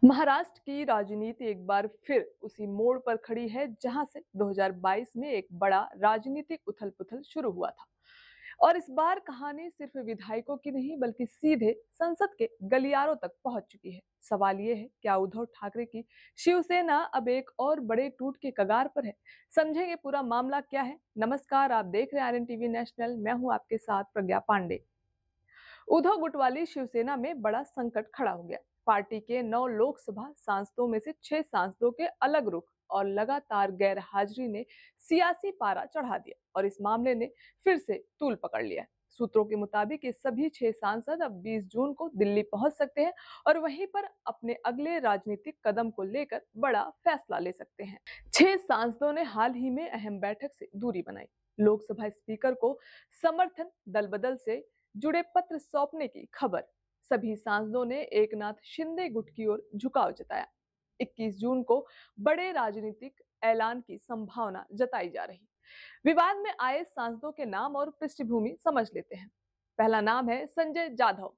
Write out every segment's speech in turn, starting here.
महाराष्ट्र की राजनीति एक बार फिर उसी मोड़ पर खड़ी है जहां से 2022 में एक बड़ा राजनीतिक उथल-पुथल शुरू हुआ था। और इस बार कहानी सिर्फ विधायकों की नहीं बल्कि सीधे संसद के गलियारों तक पहुंच चुकी है। सवाल ये है, क्या उद्धव ठाकरे की शिवसेना अब एक और बड़े टूट के कगार पर है? समझेंगे पूरा मामला क्या है। नमस्कार, आप देख रहे हैं आरएन टीवी नेशनल। मैं हूं आपके साथ प्रज्ञा पांडे। उद्धव गुट वाली शिवसेना में बड़ा संकट खड़ा हो गया। पार्टी के 9 लोकसभा सांसदों में से 6 सांसदों के अलग रुख और लगातार गैर हाजिरी ने सियासी पारा चढ़ा दिया और इस मामले ने फिर से तूल पकड़ लिया। सूत्रों के मुताबिक ये सभी 6 सांसद अब 20 जून को दिल्ली पहुंच सकते हैं और वहीं पर अपने अगले राजनीतिक कदम को लेकर बड़ा फैसला ले सकते हैं। 6 सांसदों ने हाल ही में अहम बैठक से दूरी बनाई। लोकसभा स्पीकर को समर्थन दल बदल से जुड़े पत्र सौंपने की खबर। सभी सांसदों ने एकनाथ शिंदे गुट की ओर झुकाव जताया। 21 जून को बड़े राजनीतिक ऐलान की संभावना जताई जा रही। विवाद में आए सांसदों के नाम और पृष्ठभूमि समझ लेते हैं। पहला नाम है संजय जाधव।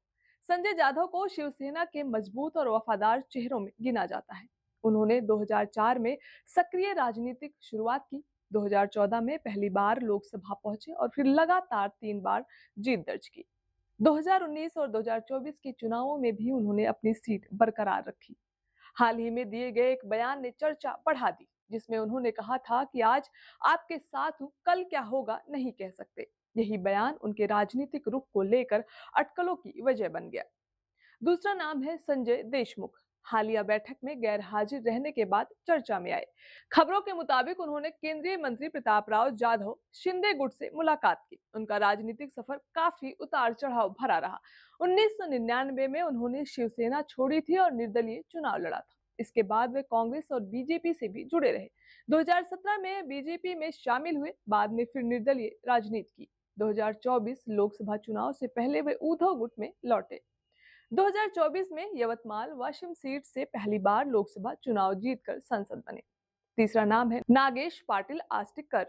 संजय जाधव को शिवसेना के मजबूत और वफादार चेहरों में गिना जाता है। उन्होंने 2004 में सक्रिय राजनीतिक शुरुआत की। 2014 में पहली बार लोकसभा पहुंचे और फिर लगातार 3 बार जीत दर्ज की। 2019 और 2024 के चुनावों में भी उन्होंने अपनी सीट बरकरार रखी। हाल ही में दिए गए एक बयान ने चर्चा बढ़ा दी, जिसमें उन्होंने कहा था कि आज आपके साथ हूं, कल क्या होगा नहीं कह सकते। यही बयान उनके राजनीतिक रुख को लेकर अटकलों की वजह बन गया। दूसरा नाम है संजय देशमुख। हालिया बैठक में गैर हाजिर रहने के बाद चर्चा में आए। खबरों के मुताबिक उन्होंने केंद्रीय मंत्री प्रताप राव जाधव शिंदे गुट से मुलाकात की। उनका राजनीतिक सफर काफी उतार चढ़ाव भरा रहा। 1999 में उन्होंने शिवसेना छोड़ी थी और निर्दलीय चुनाव लड़ा था। इसके बाद वे कांग्रेस और बीजेपी से भी जुड़े रहे। 2017 में बीजेपी में शामिल हुए, बाद में फिर निर्दलीय राजनीति की। 2024 लोकसभा चुनाव से पहले वे उद्धव गुट में लौटे। 2024 में यवतमाल वाशिम सीट से पहली बार लोकसभा चुनाव जीतकर सांसद बने। तीसरा नाम है नागेश पाटिल आस्तिकर।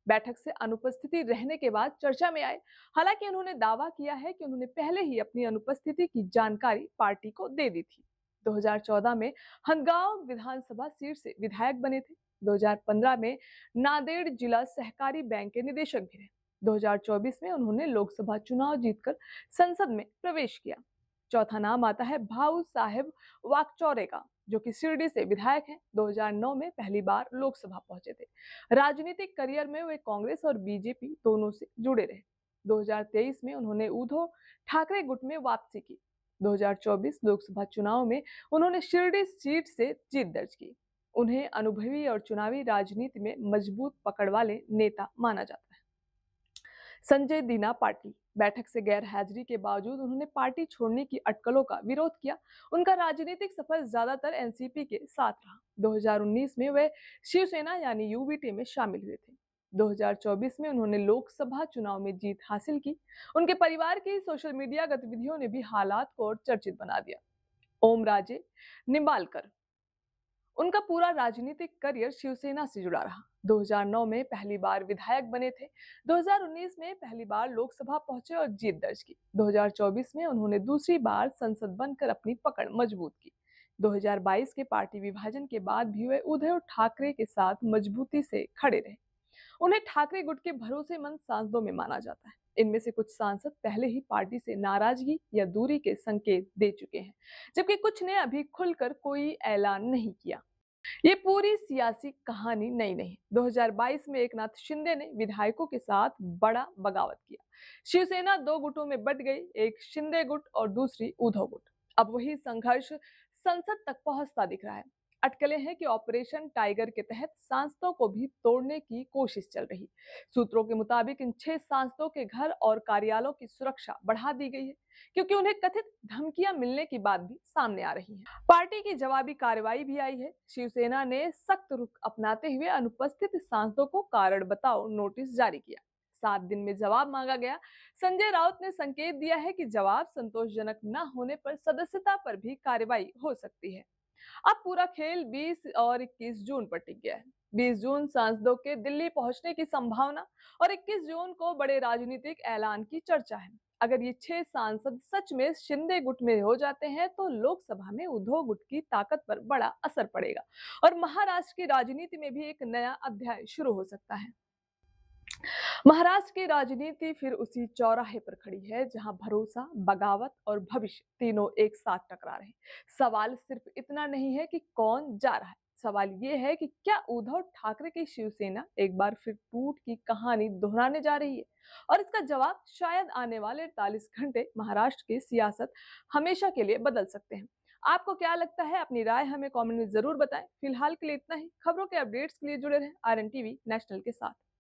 बैठक से अनुपस्थिति रहने के बाद चर्चा में आए। हालांकि उन्होंने दावा किया है कि उन्होंने पहले ही अपनी अनुपस्थिति की जानकारी पार्टी को दे दी थी। 2014 में हंदगांव विधानसभा सीट से विधायक बने थे। 2015 में नांदेड़ जिला सहकारी बैंक के निदेशक भी रहे। 2024 में उन्होंने लोकसभा चुनाव जीतकर संसद में प्रवेश किया। चौथा नाम आता है भाऊ साहेब वाकचौरे का, जो कि शिरडी से विधायक हैं। 2009 में पहली बार लोकसभा पहुंचे थे। राजनीतिक करियर में वे कांग्रेस और बीजेपी दोनों से जुड़े रहे। 2023 में उन्होंने उद्धव ठाकरे गुट में वापसी की। 2024 लोकसभा चुनाव में उन्होंने शिरडी सीट से जीत दर्ज की। उन्हें अनुभवी और चुनावी राजनीति में मजबूत पकड़ वाले नेता माना जाता है। संजय दीना पाटिल। बैठक से गैर हाजिरी के बावजूद उन्होंने पार्टी छोड़ने की अटकलों का विरोध किया। उनका राजनीतिक सफर ज्यादातर एनसीपी के साथ रहा। 2019 में वे शिवसेना यानी यूबीटी में शामिल हुए थे। 2024 में उन्होंने लोकसभा चुनाव में जीत हासिल की। उनके परिवार की सोशल मीडिया गतिविधियों ने भी हालात को और चर्चित बना दिया। ओम राजे निंबालकर। उनका पूरा राजनीतिक करियर शिवसेना से जुड़ा रहा। 2009 में पहली बार विधायक बने थे। 2019 में पहली बार लोकसभा पहुंचे और जीत दर्ज की। 2024 में उन्होंने दूसरी बार संसद बनकर अपनी पकड़ मजबूत की। 2022 के पार्टी विभाजन के बाद भी वे उद्धव ठाकरे के साथ मजबूती से खड़े रहे। उन्हें ठाकरे गुट के भरोसेमंद सांसदों में माना जाता है। इनमें से कुछ सांसद पहले ही पार्टी से नाराजगी या दूरी के संकेत दे चुके हैं, जबकि कुछ ने अभी खुलकर कोई ऐलान नहीं किया। ये पूरी सियासी कहानी नई नहीं। 2022 में एकनाथ शिंदे ने विधायकों के साथ बड़ा बगावत किया। शिवसेना 2 गुटों में बंट गई, एक शिंदे गुट और दूसरी उद्धव गुट। अब वही संघर्ष संसद तक पहुंचता दिख रहा है। अटकलें हैं कि ऑपरेशन टाइगर के तहत सांसदों को भी तोड़ने की कोशिश चल रही। सूत्रों के मुताबिक इन 6 सांसदों के घर और कार्यालयों की सुरक्षा बढ़ा दी गई है, क्योंकि उन्हें कथित धमकियां मिलने की बात भी सामने आ रही है। पार्टी की जवाबी कार्रवाई भी आई है। शिवसेना ने सख्त रुख अपनाते हुए अनुपस्थित सांसदों को कारण बताओ नोटिस जारी किया। 7 दिन में जवाब मांगा गया। संजय राउत ने संकेत दिया है कि जवाब संतोषजनक न होने पर सदस्यता पर भी कार्रवाई हो सकती है। अब पूरा खेल 20 और 21 जून पर टिक गया है। 20 जून सांसदों के दिल्ली पहुंचने की संभावना और 21 जून को बड़े राजनीतिक ऐलान की चर्चा है। अगर ये 6 सांसद सच में शिंदे गुट में हो जाते हैं तो लोकसभा में उद्धव गुट की ताकत पर बड़ा असर पड़ेगा और महाराष्ट्र की राजनीति में भी एक नया अध्याय शुरू हो सकता है। महाराष्ट्र की राजनीति फिर उसी चौराहे पर खड़ी है जहां भरोसा, बगावत और भविष्य तीनों एक साथ टकरा रहे हैं। सवाल सिर्फ इतना नहीं है कि कौन जा रहा है, सवाल ये है कि क्या उद्धव ठाकरे की शिवसेना एक बार फिर टूट की कहानी दोहराने जा रही है। और इसका जवाब शायद आने वाले 48 घंटे महाराष्ट्र की सियासत हमेशा के लिए बदल सकते हैं। आपको क्या लगता है? अपनी राय हमें कमेंट में जरूर बताएं। फिलहाल के लिए इतना ही। खबरों के अपडेट्स के लिए जुड़े रहें RN टीवी नेशनल के साथ।